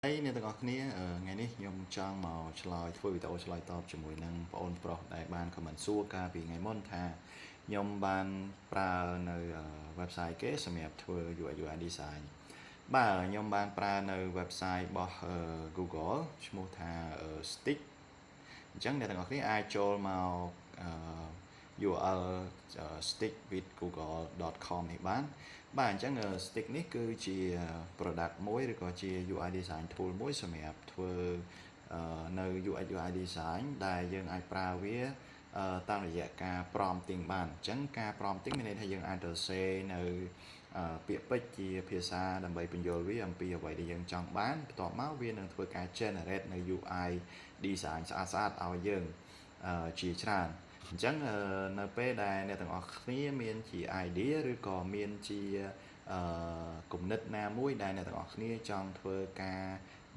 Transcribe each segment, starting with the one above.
Đây nè tụi ngọcគ្នាngàyនេះខ្ញុំចង់មកឆ្លើយធ្វើវីដេអូឆ្លើយតបជាមួយនឹងបងអូនប្រុសដែលបានខមមិនសួរកាលពីថ្ងៃមុនថាខ្ញុំបានប្រើនៅ website គេសម្រាប់ធ្វើ UI UX design បាទខ្ញុំបានប្រើនៅ website របស់ Google ឈ្មោះថា Stick អញ្ចឹងអ្នកទាំងអស់គ្នាអាចចូលមក URL stickwithgoogle.com នេះបានអញ្ចឹង Stick នេះគឺជា product មួយឬក៏ជា UI design tool មួយសម្រាប់ធ្វើនៅ UX UI design ដែលយើងអាចប្រើវាតាមរយៈការ prompting បានអញ្ចឹងការ prompting មានន័យថាយើងអាចទៅសេនៅពាក្យពេចន៍ជាភាសាដើម្បីបញ្យល់វាអំពីអ្វីដែលយើងចង់បានបន្ទាប់មកវានឹងធ្វើការ generate នៅ UI design ស្អាតៗឲ្យយើងជាច្រើនអញ្ចឹងនៅពេលដែលអ្នកទាំងអស់គ្នាមានជា idea ឬក៏មានជាគំនិតណាមួយដែលអ្នកទាំងអស់គ្នាចង់ធ្វើការ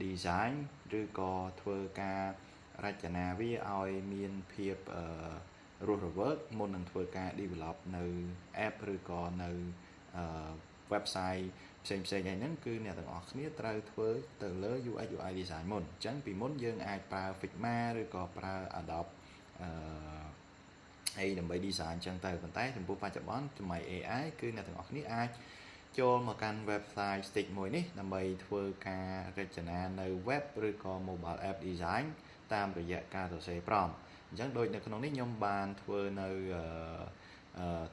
design ឬក៏ធ្វើការរចនាវាឲ្យមានភាពរស់រវើកមុននឹងធ្វើការ develop នៅ app ឬក៏នៅwebsite ផ្សេងៗហ្នឹងគឺអ្នកទាំងអស់គ្នាត្រូវធ្វើទៅលើ UX UI design មុនអញ្ចឹងពីមុនយើងអាចប្រើ Figma ឬក៏ប្រើ Adobe ហើយដើម្បី design ចឹងទៅប៉ុន្តែចំពោះបច្ចុប្បន្នសម័យ AI គឺអ្នកទាំងអស់គ្នាអាចចូលមកកាន់ website Stick មួយនេះដើម្បីធ្វើការរចនានៅ web ឬក៏ mobile app design តាមរយៈការសរសេរ prompt អញ្ចឹងដូចនៅក្នុងនេះខ្ញុំបានធ្វើនៅ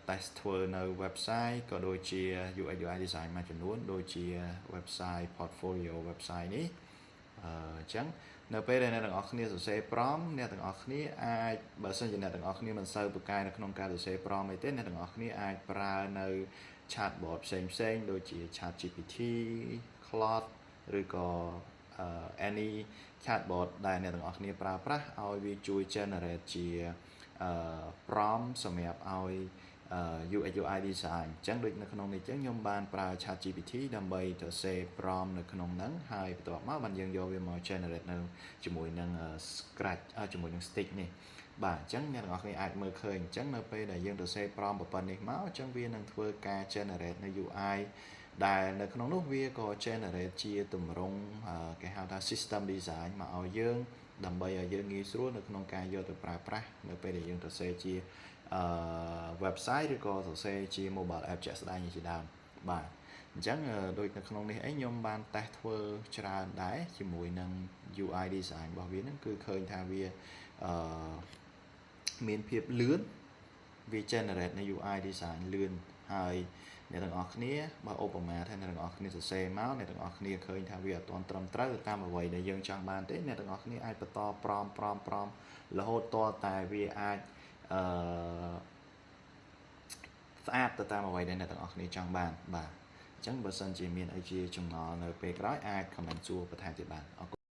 test ធ្វើនៅ website ក៏ដូចជា UX UI design មួយចំនួនដូចជា website portfolio website នេះអញ្ចឹងនៅពេលដែលអ្នកទាំងអស់គ្នាសរសេរ prompt អ្នកទាំងអស់គ្នាអាចបើសិនជាអ្នកទាំងអស់គ្នាមិនសូវពូកែនៅក្នុងការសរសេរ prompt អីទេអ្នកទាំងអស់គ្នាអាចប្រើនៅ chatbot ផ្សេងដូចជា ChatGPT, Claude ឬក៏ any chatbot ដែលអ្នកទាំងអស់គ្នាប្រើប្រាស់ឲ្យវាជួយ generate ជាprompt សម្រាប់ឲ្យ UX UI design អញ្ចឹងដូចនៅក្នុងនេះអញ្ចឹងខ្ញុំបានប្រើ ChatGPT ដើម្បីទៅ save prompt នៅក្នុងហ្នឹងហើយបន្ទាប់មកបានយើងយកវាមក generate នៅជាមួយនឹង Scratch ជាមួយនឹង Stick នេះបាទអញ្ចឹងអ្នកទាំងអស់គ្នាអាចមើលឃើញអញ្ចឹងនៅពេលដែលយើងទៅ save prompt ប៉ុណ្ណេះមកអញ្ចឹងវានឹងធ្វើការ generate នៅ UI ដែលនៅក្នុងនោះវាក៏ generate ជាទម្រង់គេហៅថា system design មកឲ្យយើងដើម្បីឲ្យយើងងាយស្រួលនៅក្នុងការយកទៅប្រើប្រាស់នៅពេលដែលយើងទៅសេជាwebsite ឬក៏សរសេរជា mobile app ជាក់ស្ដែងជាដើមបាទអញ្ចឹងដូចនៅក្នុងនេះខ្ញុំបាន test ធ្វើច្រើនដែរជាមួយនឹង UI design របស់វាហ្នឹងគឺឃើញថាវាមានភាពលឿនវា generate នៅ UI design លឿនហើយអ្នកទាំងអស់គ្នាបើឧបមាថាអ្នកទាំងអស់គ្នាសរសេរមកអ្នកទាំងអស់គ្នាឃើញថាវាអត់ទាន់ត្រឹមត្រូវតាមអ្វីដែលយើងចង់បានទេអ្នកទាំងអស់គ្នាអាចបន្ត prompt រហូតតតែវាអាចស្អាតទៅតាមអ្វីដែលអ្នកទាំងអស់គ្នាចង់បានបាទអញ្ចឹងបើសិនជាមានអីជាចម្ងល់នៅពេលក្រោយអាច comment សួរបន្ថែមទៀតបានអរគុណ